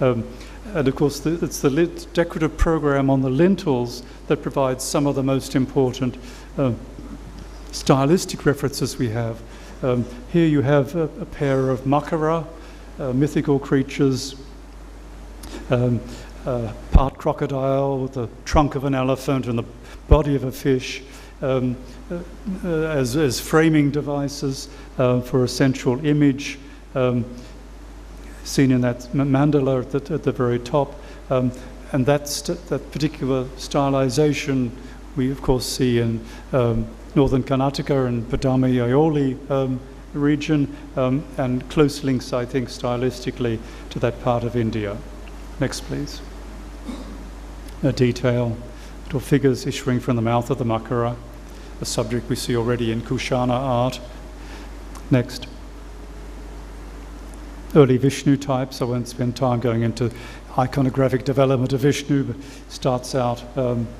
And of course, it's the decorative program on the lintels that provides some of the most important stylistic references we have. Here you have a pair of makara, mythical creatures, part crocodile with the trunk of an elephant and the body of a fish, as framing devices for a central image, seen in that mandala at the very top. And that particular stylization we of course see in northern Karnataka and Badami Aioli region, and close links, I think, stylistically to that part of India. Next, please. A detail, little figures issuing from the mouth of the makara, a subject we see already in Kushana art. Next. Early Vishnu types. I won't spend time going into iconographic development of Vishnu, but starts out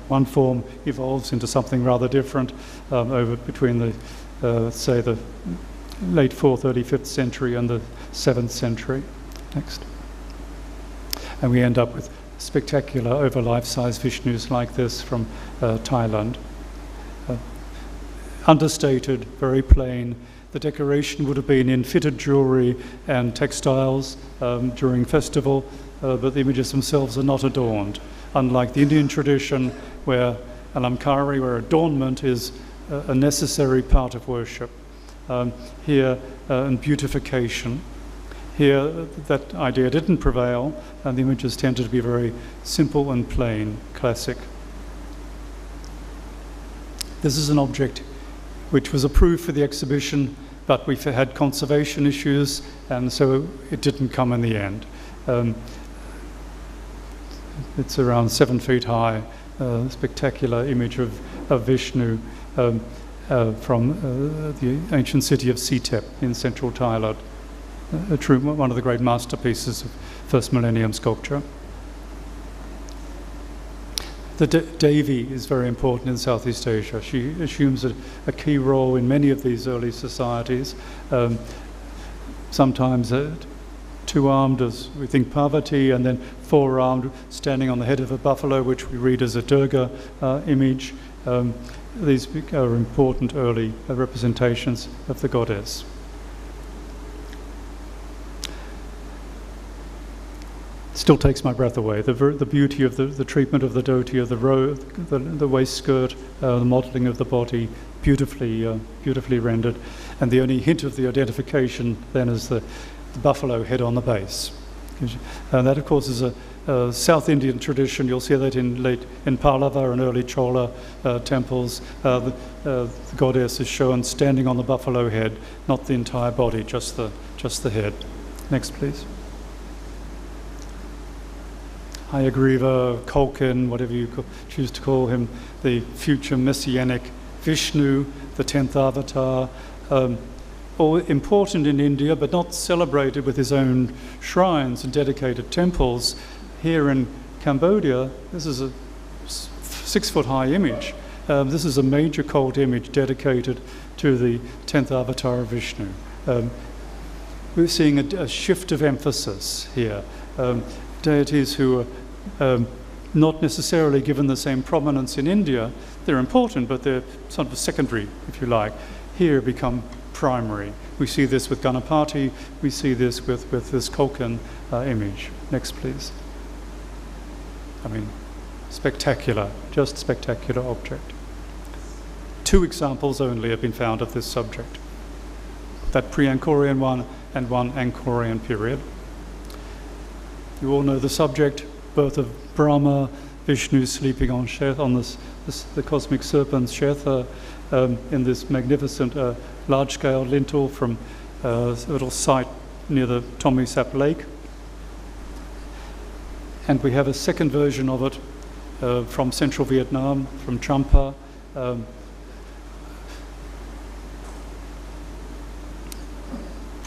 one form, evolves into something rather different over between the, say, the late 4th, early 5th century and the 7th century. Next. And we end up with spectacular over life-size Vishnus like this from Thailand. Understated, very plain. The decoration would have been in fitted jewelry and textiles during festival, but the images themselves are not adorned, unlike the Indian tradition where alamkari, where adornment is a necessary part of worship. Here, in beautification. Here, that idea didn't prevail, and the images tended to be very simple and plain, classic. This is an object which was approved for the exhibition, but we had conservation issues, and so it didn't come in the end. It's around 7 feet high, spectacular image of Vishnu from the ancient city of Sitep in central Thailand. One of the great masterpieces of first millennium sculpture. The Devi is very important in Southeast Asia. She assumes a key role in many of these early societies, sometimes two-armed as we think Parvati, and then four-armed standing on the head of a buffalo, which we read as a Durga image. These are important early representations of the goddess. Still takes my breath away. The beauty of the treatment of the dhoti, of the waist skirt, the modelling of the body, beautifully rendered, and the only hint of the identification then is the buffalo head on the base. And that, of course, is a South Indian tradition. You'll see that in Pallava and early Chola temples. The goddess is shown standing on the buffalo head, not the entire body, just the head. Next, please. Hayagriva, Kolkin, whatever you choose to call him, the future messianic Vishnu, the 10th avatar, all important in India, but not celebrated with his own shrines and dedicated temples. Here in Cambodia, this is a 6-foot-high image. This is a major cult image dedicated to the 10th avatar of Vishnu. We're seeing a shift of emphasis here. Deities who are not necessarily given the same prominence in India. They're important, but they're sort of secondary, if you like. Here become primary. We see this with Ganapati, we see this with this Kolkin image. Next, please. I mean, spectacular, just spectacular object. 2 examples only have been found of this subject. That pre-Angkorian one and one Angkorian period. You all know the subject, birth of Brahma, Vishnu sleeping on the cosmic serpent Shetha in this magnificent large-scale lintel from a little site near the Tommy Sap Lake. And we have a second version of it from central Vietnam, from Champa.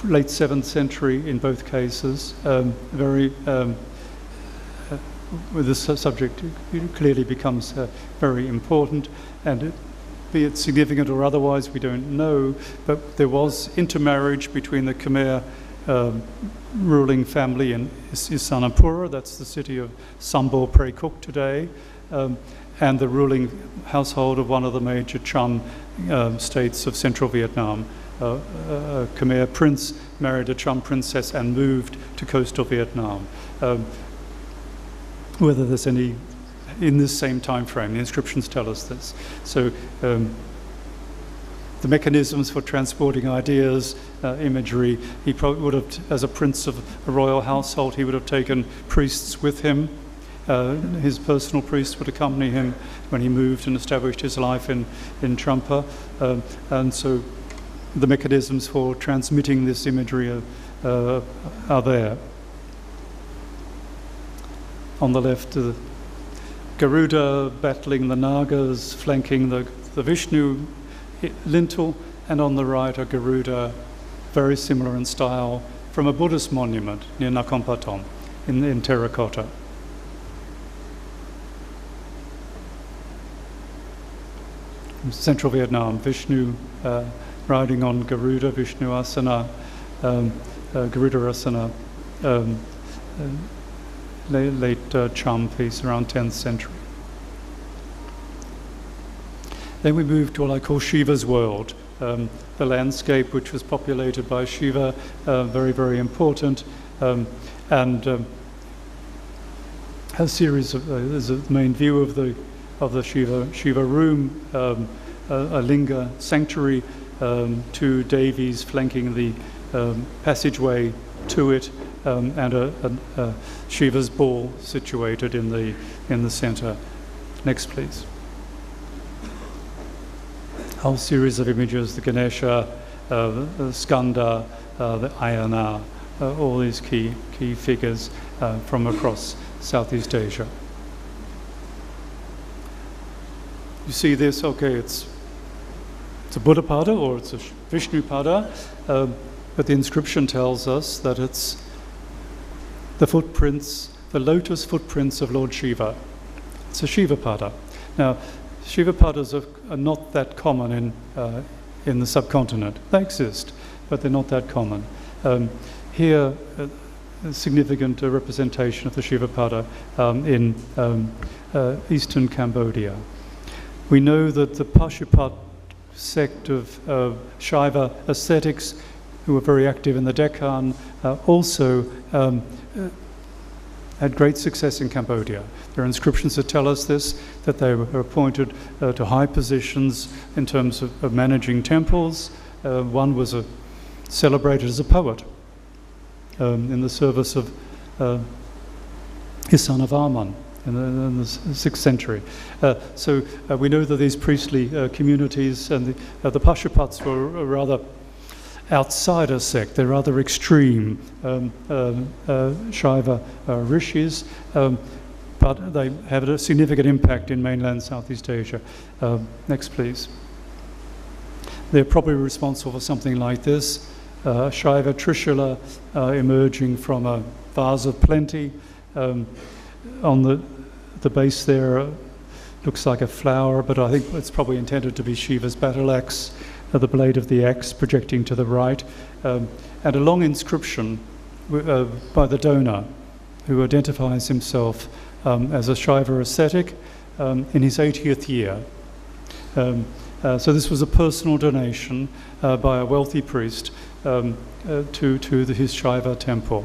Late 7th century in both cases, with this subject it clearly becomes very important, and be it significant or otherwise, we don't know, but there was intermarriage between the Khmer ruling family in Isanapura, that's the city of Sambor Prekuk today, and the ruling household of one of the major Cham states of central Vietnam. A Khmer prince married a Cham princess and moved to coastal Vietnam. Whether there's any in this same time frame, the inscriptions tell us this. So the mechanisms for transporting ideas, imagery, he probably would have, as a prince of a royal household, he would have taken priests with him. His personal priests would accompany him when he moved and established his life in Trungpa. And so the mechanisms for transmitting this imagery are there. On the left, Garuda battling the Nagas, flanking the Vishnu lintel, and on the right a Garuda, very similar in style, from a Buddhist monument near Nakhon Pathom in terracotta. From central Vietnam, Vishnu riding on Garuda, Vishnu Asana, Garuda Asana, late Cham piece around 10th century. Then we move to what I call Shiva's world, the landscape which was populated by Shiva, very, very important, and a series of, there's a main view of the Shiva room, a linga sanctuary, two Devis flanking the passageway to it, and a Shiva's ball situated in the center. Next, please. Whole series of images: the Ganesha, the Skanda, the Ayana, all these key figures from across Southeast Asia. You see this? Okay, it's a Buddha pada or it's a Vishnu pada, but the inscription tells us that it's the footprints, the lotus footprints of Lord Shiva. It's a Shiva pada. Now, Shiva padas are not that common in the subcontinent. They exist, but they're not that common. Here, a significant representation of the Shiva pada in eastern Cambodia. We know that the Pashupat sect of Shaiva ascetics, who were very active in the Deccan, also had great success in Cambodia. There are inscriptions that tell us this, that they were appointed to high positions in terms of managing temples. One was celebrated as a poet in the service of his son of Aman in the 6th century. So we know that these priestly communities and the Pashupats were rather outsider sect. They're rather extreme Shaiva rishis, but they have a significant impact in mainland Southeast Asia. Next, please. They're probably responsible for something like this: Shaiva Trishula emerging from a vase of plenty. On the base there looks like a flower, but I think it's probably intended to be Shiva's battle axe, the blade of the axe projecting to the right, and a long inscription by the donor, who identifies himself as a Shaiva ascetic in his 80th year. So this was a personal donation by a wealthy priest to his Shaiva temple.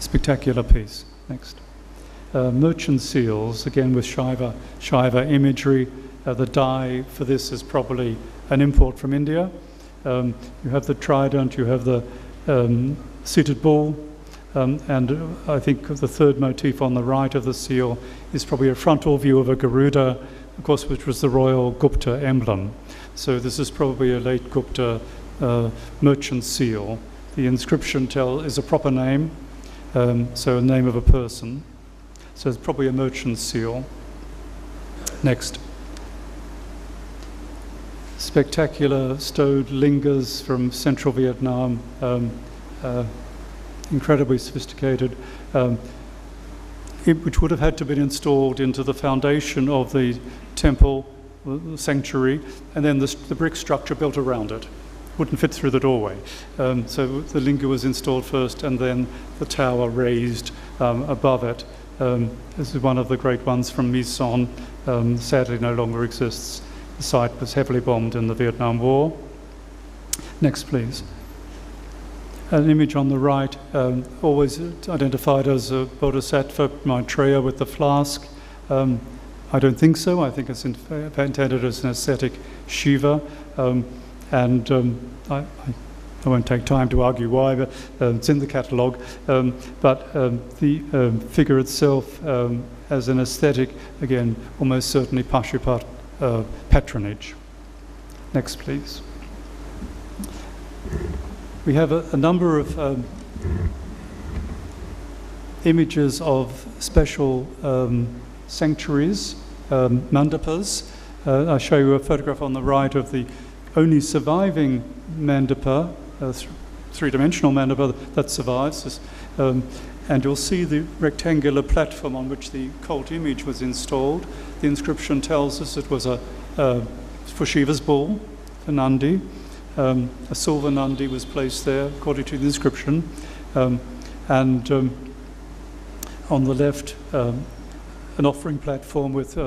Spectacular piece. Next. Merchant seals, again with Shaiva imagery. The die for this is probably an import from India. You have the trident, you have the seated bull, and I think the third motif on the right of the seal is probably a frontal view of a Garuda, of course, which was the royal Gupta emblem. So this is probably a late Gupta merchant seal. The inscription is a proper name, so a name of a person. So it's probably a merchant seal. Next. Spectacular stowed lingas from central Vietnam, incredibly sophisticated, which would have had to be installed into the foundation of the temple, the sanctuary, and then the brick structure built around it. wouldn't fit through the doorway. So the linga was installed first, and then the tower raised above it. This is one of the great ones from Mison. Sadly no longer exists. The site was heavily bombed in the Vietnam War. Next, please. An image on the right, always identified as a Bodhisattva Maitreya with the flask. I don't think so. I think it's intended as an ascetic Shiva. I won't take time to argue why, but it's in the catalogue. But the figure itself, as an aesthetic, again, almost certainly Pashupat patronage. Next, please. We have a number of images of special sanctuaries, mandapas. I show you a photograph on the right of the only surviving mandapa, three-dimensional mandapa that survives. And you'll see the rectangular platform on which the cult image was installed. The inscription tells us it was for Shiva's bull, a Nandi. A silver Nandi was placed there, according to the inscription. On the left, an offering platform with